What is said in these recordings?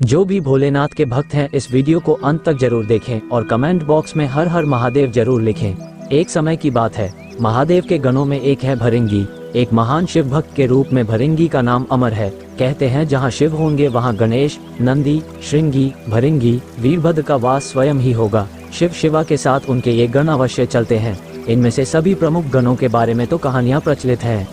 जो भी भोलेनाथ के भक्त हैं इस वीडियो को अंत तक जरूर देखें और कमेंट बॉक्स में हर हर महादेव जरूर लिखें। एक समय की बात है, महादेव के गणों में एक है भृंगी। एक महान शिव भक्त के रूप में भृंगी का नाम अमर है। कहते हैं जहाँ शिव होंगे वहाँ गणेश, नंदी, श्रृंगी, भृंगी, वीरभद्र का वास स्वयं ही होगा। शिव शिवा के साथ उनके ये गण अवश्य चलते हैं। इनमें से सभी प्रमुख गणों के बारे में तो कहानियाँ प्रचलित हैं।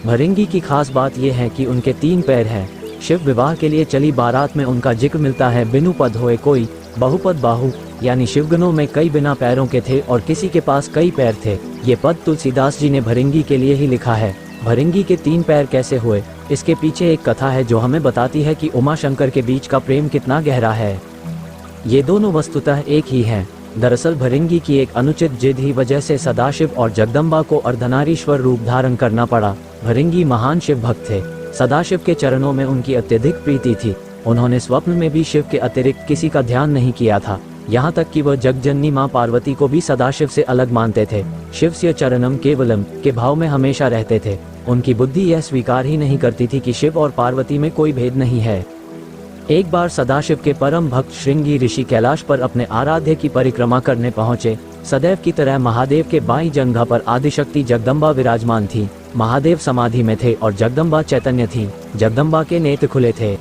भृंगी की खास बात यह है कि उनके 3 पैर हैं। शिव विवाह के लिए चली बारात में उनका जिक्र मिलता है, बिनु पद होए कोई, बहुपद बाहु, यानी शिवगणों में कई बिना पैरों के थे और किसी के पास कई पैर थे। ये पद तुलसीदास जी ने भृंगी के लिए ही लिखा है। भृंगी के 3 पैर कैसे हुए, इसके पीछे एक कथा है जो हमें बताती है कि उमा शंकर के बीच का प्रेम कितना गहरा है। ये दोनों वस्तुतः एक ही हैं। दरअसल भृंगी की एक अनुचित जिद ही वजह से सदाशिव और जगदम्बा को अर्धनारीश्वर रूप धारण करना पड़ा। भृंगी महान शिव भक्त थे। सदाशिव के चरणों में उनकी अत्यधिक प्रीति थी। उन्होंने स्वप्न में भी शिव के अतिरिक्त किसी का ध्यान नहीं किया था। यहाँ तक कि वह जगजननी माँ पार्वती को भी सदाशिव से अलग मानते थे। शिवस्य चरणम केवलम के भाव में हमेशा रहते थे। उनकी बुद्धि यह स्वीकार ही नहीं करती थी कि शिव और पार्वती में कोई भेद नहीं है। एक बार सदाशिव के परम भक्त श्रृंगी ऋषि कैलाश पर अपने आराध्य की परिक्रमा करने पहुँचे। सदैव की तरह महादेव के बाईं जंघा पर आदिशक्ति जगदम्बा विराजमान थी। महादेव समाधि में थे और जगदम्बा चैतन्य थी। जगदम्बा के नेत्र खुले थे।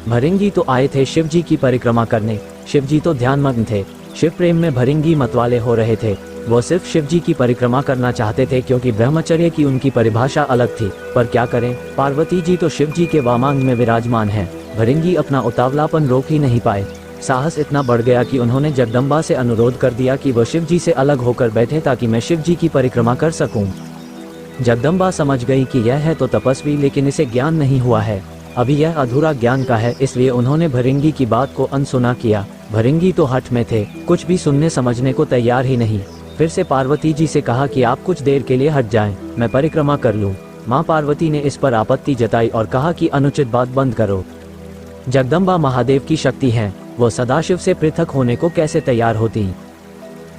भृंगी तो आए थे शिव जी की परिक्रमा करने। शिव जी तो ध्यानमग्न थे। शिव प्रेम में भृंगी मतवाले हो रहे थे। वो सिर्फ शिव जी की परिक्रमा करना चाहते थे क्योंकि ब्रह्मचर्य की उनकी परिभाषा अलग थी। पर क्या करें, पार्वती जी तो शिव जी के वामांग में विराजमान हैं। भृंगी अपना उतावलापन रोक ही नहीं पाए। साहस इतना बढ़ गया कि उन्होंने जगदम्बा से अनुरोध कर दिया कि वह शिव जी से अलग होकर बैठे ताकि मैं शिव जी की परिक्रमा कर सकूं। जगदम्बा समझ गई कि यह है तो तपस्वी, लेकिन इसे ज्ञान नहीं हुआ है। अभी यह अधूरा ज्ञान का है, इसलिए उन्होंने भृंगी की बात को अनसुना किया। भृंगी तो हठ में थे, कुछ भी सुनने समझने को तैयार ही नहीं। फिर से पार्वती जी से कहा कि आप कुछ देर के लिए हट जाएं, मैं परिक्रमा कर लूं। माँ पार्वती ने इस पर आपत्ति जताई और कहा कि अनुचित बात बंद करो। जगदम्बा महादेव की शक्ति हैं, वो सदाशिव से पृथक होने को कैसे तैयार होती।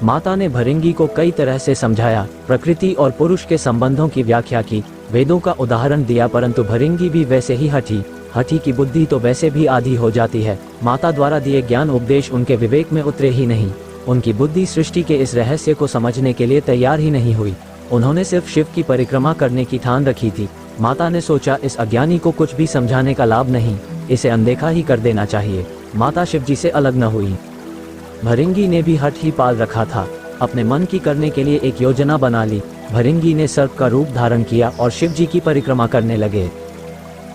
माता ने भृंगी को कई तरह से समझाया, प्रकृति और पुरुष के संबंधों की व्याख्या की, वेदों का उदाहरण दिया, परंतु भृंगी भी वैसे ही हठी की बुद्धि तो वैसे भी आधी हो जाती है। माता द्वारा दिए ज्ञान उपदेश उनके विवेक में उतरे ही नहीं। उनकी बुद्धि सृष्टि के इस रहस्य को समझने के लिए तैयार ही नहीं हुई। उन्होंने सिर्फ शिव की परिक्रमा करने की ठान रखी थी। माता ने सोचा इस अज्ञानी को कुछ भी समझाने का लाभ नहीं, इसे अनदेखा ही कर देना चाहिए। माता शिव जी से अलग न हुई। भृंगी ने भी हठ ही पाल रखा था। अपने मन की करने के लिए एक योजना बना ली। भृंगी ने सर्प का रूप धारण किया और शिव जी की परिक्रमा करने लगे।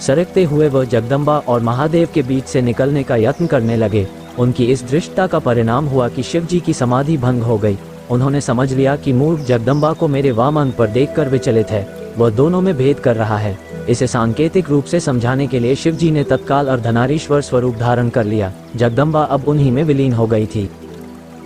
सरकते हुए वह जगदम्बा और महादेव के बीच से निकलने का यत्न करने लगे। उनकी इस दृष्टता का परिणाम हुआ कि शिव जी की समाधि भंग हो गई। उन्होंने समझ लिया कि मूर्ख जगदम्बा को मेरे वाम अंग पर देखकर विचलित है, वह दोनों में भेद कर रहा है। इसे सांकेतिक रूप से समझाने के लिए शिव जी ने तत्काल अर्धनारीश्वर स्वरूप धारण कर लिया। जगदम्बा अब उन्हीं में विलीन हो गई थी।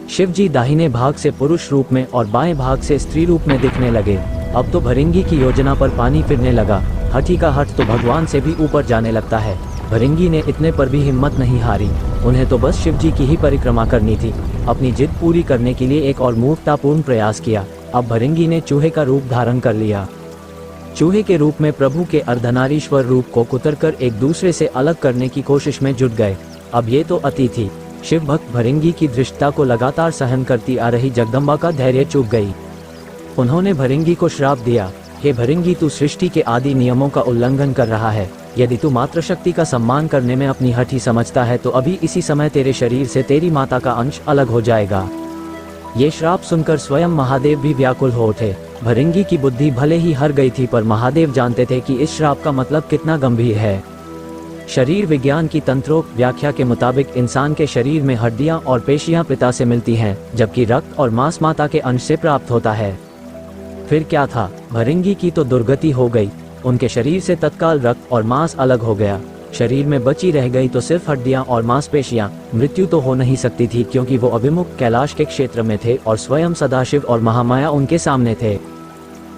शिव जी दाहिने भाग से पुरुष रूप में और बाएं भाग से स्त्री रूप में दिखने लगे। अब तो भृंगी की योजना पर पानी फिरने लगा। हठी का हठ तो भगवान से भी ऊपर जाने लगता है। भृंगी ने इतने पर भी हिम्मत नहीं हारी। उन्हें तो बस शिव जी की ही परिक्रमा करनी थी। अपनी जिद पूरी करने के लिए एक और मूर्खतापूर्ण प्रयास किया। अब भृंगी ने चूहे का रूप धारण कर लिया। चूहे के रूप में प्रभु के अर्धनारीश्वर रूप को कुतरकर एक दूसरे से अलग करने की कोशिश में जुट गए। अब ये तो अति थी। शिव भक्त भृंगी की दृष्टता को लगातार सहन करती आ रही जगदम्बा का धैर्य चूक गई। उन्होंने भृंगी को श्राप दिया, हे भृंगी, तू सृष्टि के आदि नियमों का उल्लंघन कर रहा है। यदि तू मातृशक्ति का सम्मान करने में अपनी हठी समझता है तो अभी इसी समय तेरे शरीर से तेरी माता का अंश अलग हो जाएगा। ये श्राप सुनकर स्वयं महादेव भी व्याकुल हो उठे। भृंगी की बुद्धि भले ही हर गई थी, पर महादेव जानते थे कि इस श्राप का मतलब कितना गंभीर है। शरीर विज्ञान की तंत्रोक्त व्याख्या के मुताबिक इंसान के शरीर में हड्डियां और पेशियां पिता से मिलती हैं, जबकि रक्त और मांस माता के अंश से प्राप्त होता है। फिर क्या था, भृंगी की तो दुर्गति हो गई। उनके शरीर से तत्काल रक्त और मांस अलग हो गया। शरीर में बची रह गई तो सिर्फ हड्डियां और मांसपेशियां। मृत्यु तो हो नहीं सकती थी क्योंकि वो अभिमुख कैलाश के क्षेत्र में थे और स्वयं सदाशिव और महामाया उनके सामने थे।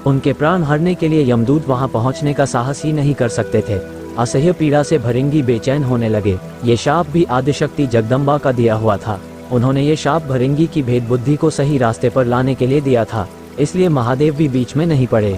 उनके प्राण हरने के लिए यमदूत वहां पहुंचने का साहस ही नहीं कर सकते थे। असह्य पीड़ा से भृंगी बेचैन होने लगे। ये शाप भी आदिशक्ति जगदम्बा का दिया हुआ था। उन्होंने ये शाप भृंगी की भेद बुद्धि को सही रास्ते पर लाने के लिए दिया था, इसलिए महादेव भी बीच में नहीं पड़े।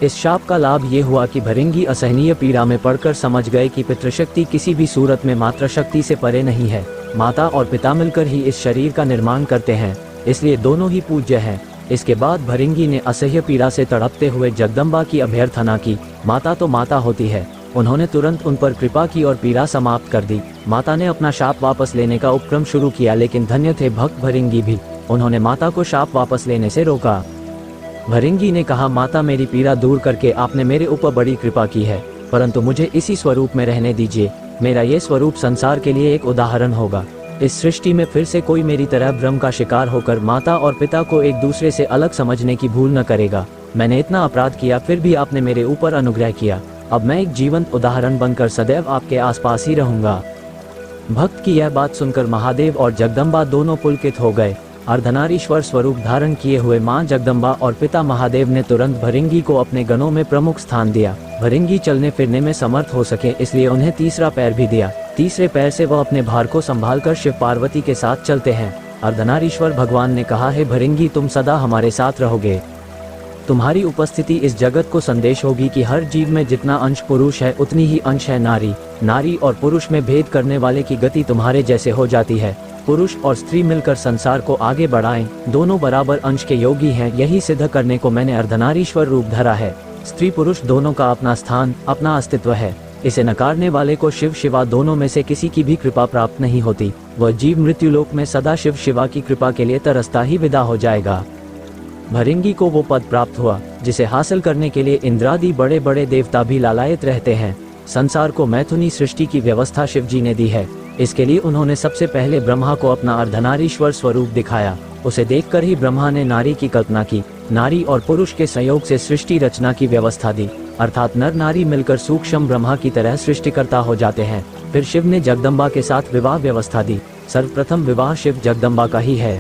इस शाप का लाभ ये हुआ कि भृंगी असहनीय पीड़ा में पड़कर समझ गए कि पितृशक्ति किसी भी सूरत में मातृशक्ति से परे नहीं है। माता और पिता मिलकर ही इस शरीर का निर्माण करते हैं, इसलिए दोनों ही पूज्य हैं। इसके बाद भृंगी ने असह्य पीड़ा से तड़पते हुए जगदम्बा की अभ्यर्थना की। माता तो माता होती है। उन्होंने तुरंत उन पर कृपा की और पीड़ा समाप्त कर दी। माता ने अपना शाप वापस लेने का उपक्रम शुरू किया, लेकिन धन्य थे भक्त भृंगी भी। उन्होंने माता को शाप वापस लेने से रोका। भृंगी ने कहा, माता मेरी पीड़ा दूर करके आपने मेरे ऊपर बड़ी कृपा की है, परंतु मुझे इसी स्वरूप में रहने दीजिए। मेरा ये स्वरूप संसार के लिए एक उदाहरण होगा। इस सृष्टि में फिर से कोई मेरी तरह भ्रम का शिकार होकर माता और पिता को एक दूसरे से अलग समझने की भूल न करेगा। मैंने इतना अपराध किया, फिर भी आपने मेरे ऊपर अनुग्रह किया। अब मैं एक जीवंत उदाहरण बनकर सदैव आपके आसपास ही रहूंगा। भक्त की यह बात सुनकर महादेव और जगदम्बा दोनों पुलकित हो गए। अर्धनारीश्वर स्वरूप धारण किए हुए मां जगदम्बा और पिता महादेव ने तुरंत भृंगी को अपने गणों में प्रमुख स्थान दिया। भृंगी चलने फिरने में समर्थ हो सके, इसलिए उन्हें तीसरा पैर भी दिया। तीसरे पैर से वह अपने भार को संभालकर शिव पार्वती के साथ चलते हैं। अर्धनारीश्वर भगवान ने कहा, है भृंगी, तुम सदा हमारे साथ रहोगे। तुम्हारी उपस्थिति इस जगत को संदेश होगी कि हर जीव में जितना अंश पुरुष है उतनी ही अंश है नारी। नारी और पुरुष में भेद करने वाले की गति तुम्हारे जैसे हो जाती है। पुरुष और स्त्री मिलकर संसार को आगे बढ़ाएं, दोनों बराबर अंश के योगी हैं। यही सिद्ध करने को मैंने अर्धनारीश्वर रूप धरा है। स्त्री पुरुष दोनों का अपना स्थान, अपना अस्तित्व है। इसे नकारने वाले को शिव शिवा दोनों में से किसी की भी कृपा प्राप्त नहीं होती। वह जीव मृत्युलोक में सदा शिव शिवा की कृपा के लिए तरसता ही विदा हो जाएगा। भृंगी को वो पद प्राप्त हुआ जिसे हासिल करने के लिए इंद्रादि बड़े बड़े देवता भी लालायित रहते हैं। संसार को मैथुनी सृष्टि की व्यवस्था शिव जी ने दी है। इसके लिए उन्होंने सबसे पहले ब्रह्मा को अपना अर्धनारीश्वर स्वरूप दिखाया। उसे देखकर ही ब्रह्मा ने नारी की कल्पना की। नारी और पुरुष के संयोग से सृष्टि रचना की व्यवस्था दी, अर्थात नर नारी मिलकर सूक्ष्म ब्रह्मा की तरह सृष्टिकर्ता हो जाते हैं। फिर शिव ने जगदम्बा के साथ विवाह व्यवस्था दी। सर्वप्रथम विवाह शिव जगदम्बा का ही है।